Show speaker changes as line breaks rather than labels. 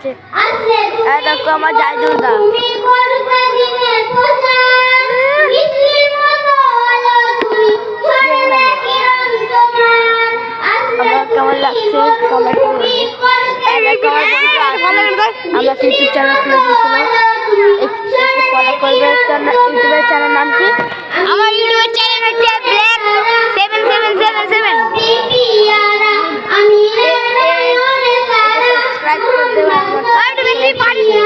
যাচ্ছে। দেখো আমার জয় দুর্গা। আমার কেমন লাগছে কমেন্টে বলবে। আমরা ইউটিউব চ্যানেল খুলে দিয়েছিলাম।